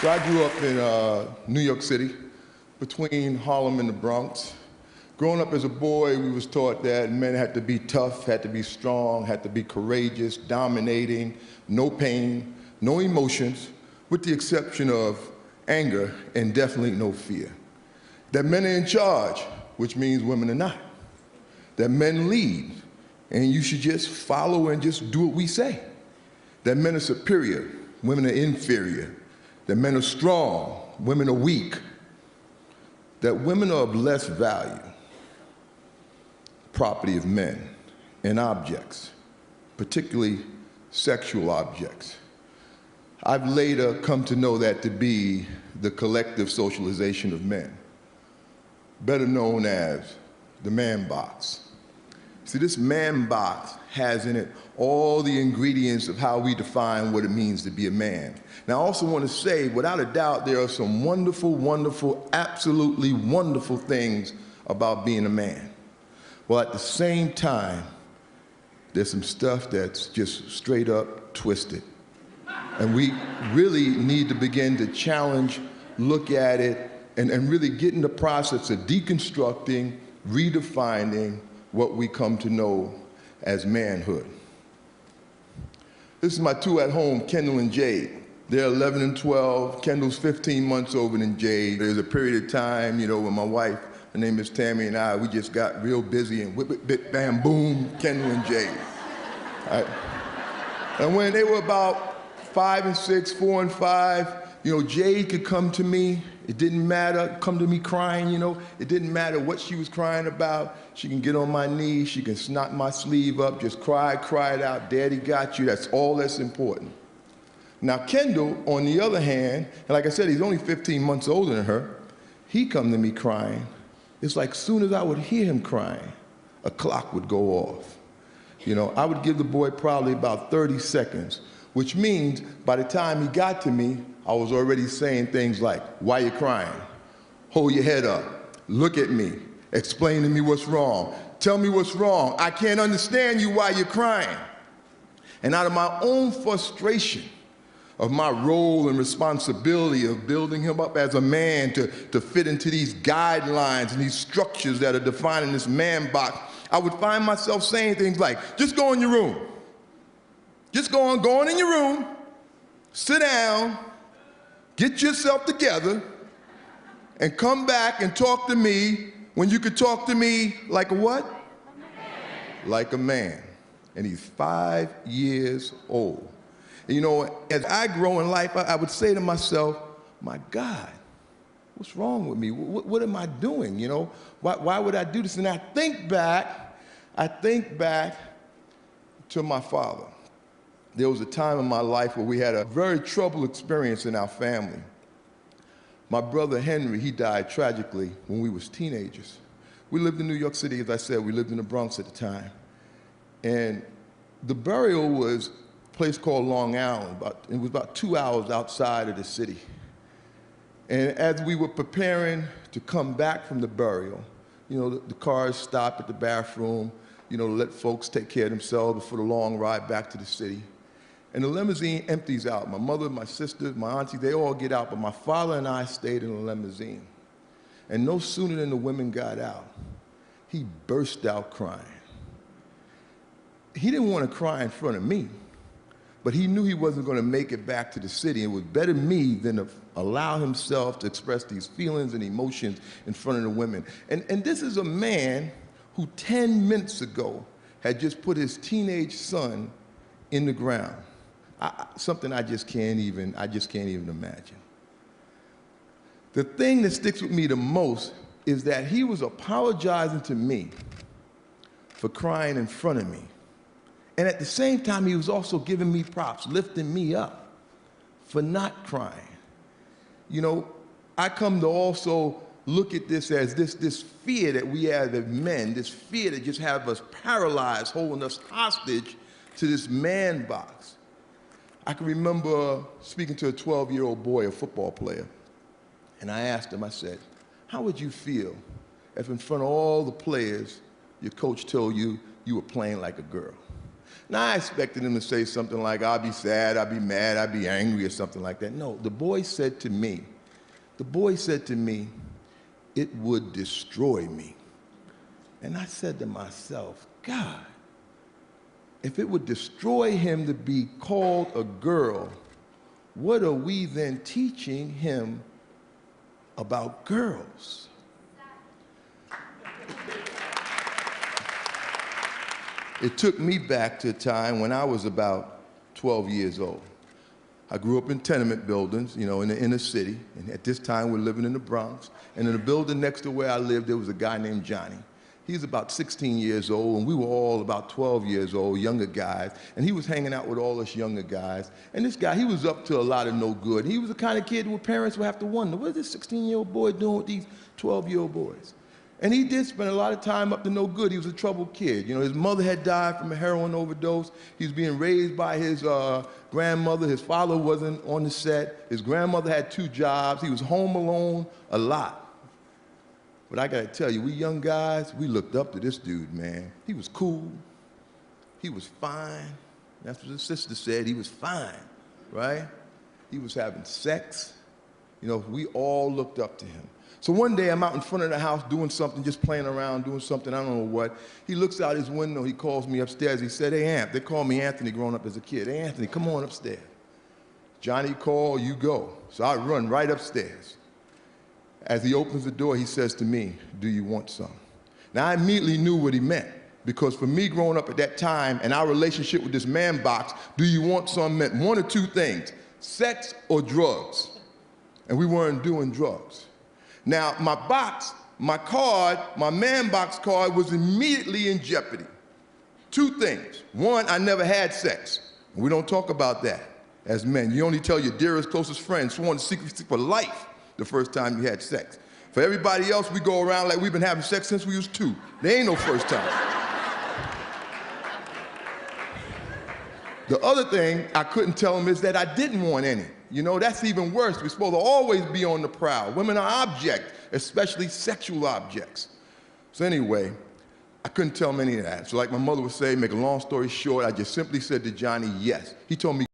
So I grew up in New York City, between Harlem and the Bronx. Growing up as a boy, we was taught that men had to be tough, had to be strong, had to be courageous, dominating, no pain, no emotions, with the exception of anger and definitely no fear. That men are in charge, which means women are not. That men lead, and you should just follow and just do what we say. That men are superior, women are inferior. That men are strong, women are weak. That women are of less value, property of men, and objects, particularly sexual objects. I've later come to know that to be the collective socialization of men, better known as the man box. See, this man box has in it all the ingredients of how we define what it means to be a man. Now, I also want to say, without a doubt, there are some wonderful, wonderful, absolutely wonderful things about being a man. Well, at the same time, there's some stuff that's just straight up twisted. And we really need to begin to challenge, look at it, and really get in the process of deconstructing, redefining what we come to know as manhood. This is my two at home, Kendall and Jade. They're 11 and 12. Kendall's 15 months older than Jade. There's a period of time, when my wife, her name is Tammy, and we just got real busy and whip, whip, bit, bam, boom, Kendall and Jade. Right? And when they were about 5 and 6, 4 and 5, Jade could come to me. It didn't matter, come to me crying, It didn't matter what she was crying about. She can get on my knees, she can snot my sleeve up, just cry it out, Daddy got you, that's all that's important. Now Kendall, on the other hand, and like I said, he's only 15 months older than her, he come to me crying. It's like soon as I would hear him crying, a clock would go off. I would give the boy probably about 30 seconds, which means by the time he got to me, I was already saying things like, why you crying? Hold your head up, look at me, explain to me what's wrong, tell me what's wrong, I can't understand you while you're crying. And out of my own frustration of my role and responsibility of building him up as a man to fit into these guidelines and these structures that are defining this man box, I would find myself saying things like, just go in your room. Just go on in your room, sit down, get yourself together, and come back and talk to me when you could talk to me like a what? Like a man. And he's 5 years old. And as I grow in life, I would say to myself, my God, what's wrong with me? What am I doing, Why would I do this? And I think back to my father. There was a time in my life where we had a very troubled experience in our family. My brother Henry, he died tragically when we was teenagers. We lived in New York City, as I said, we lived in the Bronx at the time. And the burial was a place called Long Island. It was about 2 hours outside of the city. And as we were preparing to come back from the burial, the cars stopped at the bathroom, to let folks take care of themselves before the long ride back to the city. And the limousine empties out. My mother, my sister, my auntie, they all get out, but my father and I stayed in the limousine. And no sooner than the women got out, he burst out crying. He didn't want to cry in front of me, but he knew he wasn't going to make it back to the city. It was better me than to allow himself to express these feelings and emotions in front of the women. And this is a man who 10 minutes ago had just put his teenage son in the ground. Something I just can't even imagine. The thing that sticks with me the most is that he was apologizing to me for crying in front of me. And at the same time, he was also giving me props, lifting me up for not crying. I come to also look at this as this fear that we have as men, this fear that just have us paralyzed, holding us hostage to this man box. I can remember speaking to a 12-year-old boy, a football player, and I asked him, I said, how would you feel if in front of all the players, your coach told you you were playing like a girl? Now, I expected him to say something like, I'll be sad, I'll be mad, I'll be angry, or something like that. No, the boy said to me, it would destroy me. And I said to myself, God, if it would destroy him to be called a girl, what are we then teaching him about girls? It took me back to a time when I was about 12 years old. I grew up in tenement buildings, you know, in the inner city, and at this time we're living in the Bronx. And in the building next to where I lived, there was a guy named Johnny. He was about 16 years old, and we were all about 12 years old, younger guys, and he was hanging out with all us younger guys. And this guy, he was up to a lot of no good. He was the kind of kid where parents would have to wonder, what is this 16-year-old boy doing with these 12-year-old boys? And he did spend a lot of time up to no good. He was a troubled kid. You know, his mother had died from a heroin overdose. He was being raised by his grandmother. His father wasn't on the set. His grandmother had 2 jobs. He was home alone a lot. But I gotta tell you, we young guys, we looked up to this dude, man. He was cool. He was fine. That's what his sister said. He was fine, right? He was having sex. You know, we all looked up to him. So one day I'm out in front of the house doing something, just playing around, doing something, I don't know what. He looks out his window, he calls me upstairs. He said, hey, Amp, they called me Anthony growing up as a kid. Hey, Anthony, come on upstairs. Johnny called, you go. So I run right upstairs. As he opens the door, he says to me, do you want some? Now, I immediately knew what he meant, because for me growing up at that time and our relationship with this man box, do you want some meant one or two things, sex or drugs. And we weren't doing drugs. Now, my box, my card, my man box card was immediately in jeopardy. 2 things. One, I never had sex. We don't talk about that as men. You only tell your dearest, closest friends sworn to secrecy for life the first time you had sex. For everybody else, we go around like we've been having sex since we was 2. There ain't no first time. The other thing I couldn't tell him is that I didn't want any. You know, that's even worse. We're supposed to always be on the prowl. Women are objects, especially sexual objects. So anyway, I couldn't tell him any of that. So like my mother would say, make a long story short, I just simply said to Johnny, yes. He told me,